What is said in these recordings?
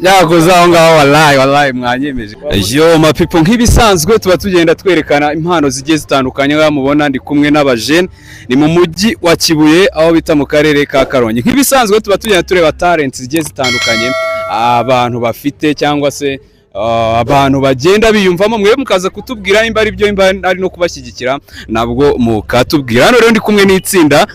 yakoze aho ngaho wallahi mwanyemeje. Yo ma people, nk'ibisanzwe tuba tugenda twerekana impano zigiye zitandukanye. Ngaho mubona ndi kumwe n'abajene, ni mu mujyi wa Kibuye aho bita mu karere ka Karongi. Nk'ibisanzwe tuba tugenda tureba talent zigiye zitandukanye abantu bafite, cyangwa se abantu bagenda biyumvamo. Mwe mukaza kutubwira imba ari byo, imba ari no kubashyigikira nabwo mukatubwira. Hano rero ndi kumwe n'itsinda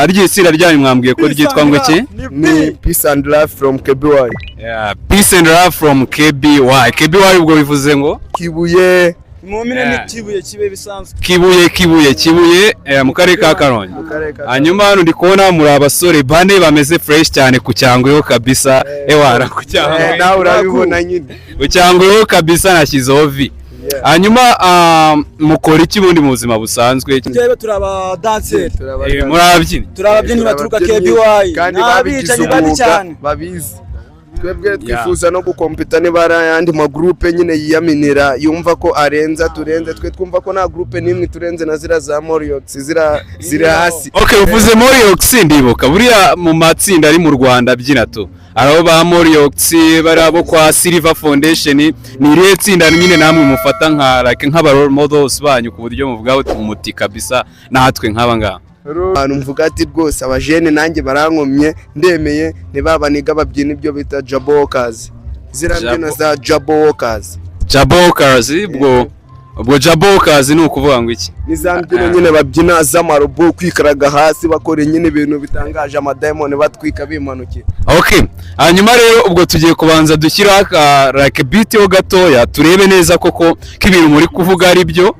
ry'itsinda ryanyu, mwambwiye ko ryitwa ngo iki? Ni Peace and Love from KBY. Yeah, Peace and Love from KBY. KBY ubwo bivuze ngo Kibuye. Muumine ni Kibuye kibe bisanzwe. Kibuye mu karere ka Karongi. Hanyuma hano ndi kubona muri abasore bane bameze fresh cyane ku cyangweho kabisa. Ewara ku cyangweho. Nawe urabibona nyine. Ku cyangweho kabisa nashyizeho vi. Hanyuma mukora iki bundi mu buzima busanzwe? Twebwe turaba dancer. Turababyinnyi baturuka KBY. Kandi babigize cyane. Babizi. Twebwe twifuza no gukompeta n'ibara yandi ma groupe nyine yiyaminira yumva ko arenza turenze. Twe twumva ko na groupe nimwe turenze na zira za Moriox zira hasi. Okay, uvuze Moriox ndibuka buriya mu matsinda ari mu Rwanda byina to araho ba Moriox barabo kwa Silver Foundation. Ni irihe tsinda nyine namwe mufata nk'aba role models banyu ku buryo muvuga umuti kabisa natwe nk'aba ngaba? Abantu mvuga ati rwose abajene nanjye barankomye ndemeye ntibabaniga babyina ibyo bita Jabokers. Zira mbyino za Jabokers. Ubwo Jabokers ni ukuvuga ngo iki? Nizambyino nyine babyina z'amarobo kwikaraga hasi bakora nyine ibintu bitangaje, amadiamond batwika bimanukira. Okay, hanyuma rero ubwo tugiye kubanza dushyira like beat yo gatoya turebe neza koko k'ibintu muri kuvuga ari byo.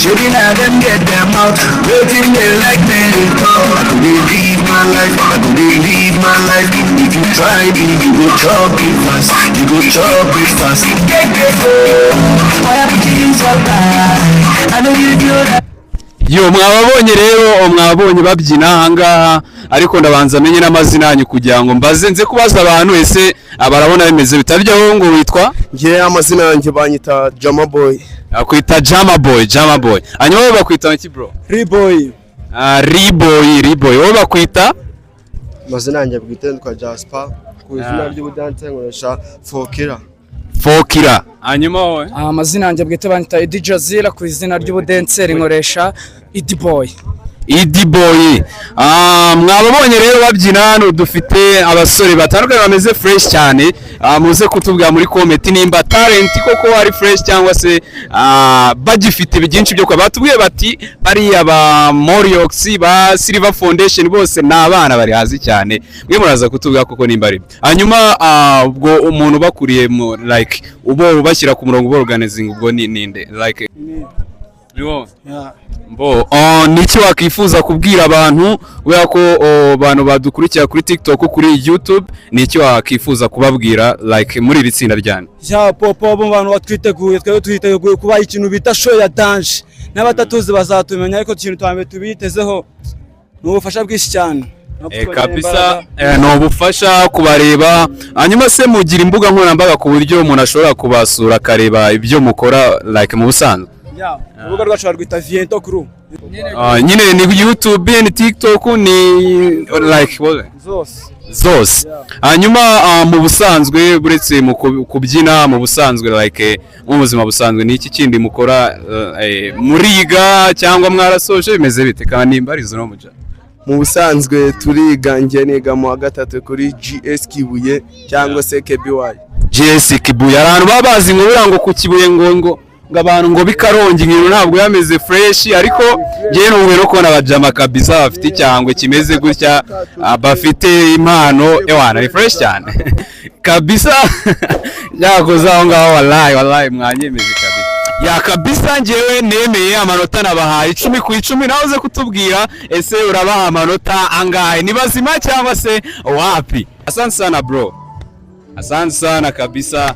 Shooting at them, get them out. Waiting there like men. I don't live my life. I don't live my life. If you try me, you go chop it fast. You go chop it fast. Why have things so bad? I know you do that. Yo mwababonye rero, mwabonye babyina ahangaha, ariko ndabanza amenye n'amazina yanyu kugira ngo mbaze nze kubaza abantu ese abarabona bimeze bitabyaho. Ngo witwa? Ngiye amazina yanjye banyita Jama Boy. Akwita Jama Boy. Hanyuma wowe bakwita iki bro? Riboy. Riboy. Wowe bakwita? Amazina yanjye bwite kwa Jasper. Ku izina ry'ubudanse nkoresha Fokira. Hanyuma wowe? Amazina yanjye bwite banyita Edi Jazira, ku izina ry'ubudanceri nkoresha Edi Boy. Mwababonye rero babyina hano, dufite abasore batandukanye bameze fresh cyane. Muze kutubwira muri comment nimba talent koko ari fresh cyangwa se bagifite byinshi byo kwa. Batubwiye bati bari aba Moriox ba Silver Foundation bose n'abana bari hazi cyane. Mwe muraza kutubwira koko nimba ari. Hanyuma ubwo umuntu bakuriye like ubo bashyira ku murongo organizing ubwo ni ninde like niki wakifuza kubwira abantu wera ko abantu badukurikira kuri TikTok kuri YouTube, niki wakifuza kubabwira like muri iri tsinda ryane? Ya popo abo bantu batwiteguye, twebwe twiteguye kuba ikintu bita show ya dance, n'abatatuzi bazatumenya, ariko ikintu twambe tubitezeho n'ubufasha bwinshi cyane. kabisa no bufasha kubareba hanyuma se mugira imbuga nkoranyambaga ku buryo umuntu ashobora kubasura akareba ibyo mukora like mu busanzwe urubuga rwacu rwita Viento Crew nyine ni YouTube ni TikTok ni like zose hanyuma mu busanzwe buretse mu kubyina mu busanzwe like mu buzima busanzwe ni iki kindi mukora muriga cyangwa mwarasoje bimeze bite kandi imbarizo no muja mu busanzwe turiga njye niga mu wa gatatu kuri GS Kibuye cyangwa se KBY. GS Kibuye abantu babazi ngo birango ku Kibuye ngo abantu ngo bikarongi ibintu ntabwo yameze fresh ariko ngiye numwe no kubona abajama kabisa bafite icyangwe kimeze gutya bafite impano ewana ni fresh cyane kabisa yakoze aho ngaho wallahi mwanyemeje kabisa ya kabisa ngewe nemeye amanota nabahaye 10 ku 10 nahoze kutubwira ese urabaha amanota angahe ni bazima cyangwa se wapi asante sana bro asante sana kabisa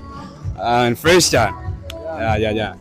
fresh cyane ya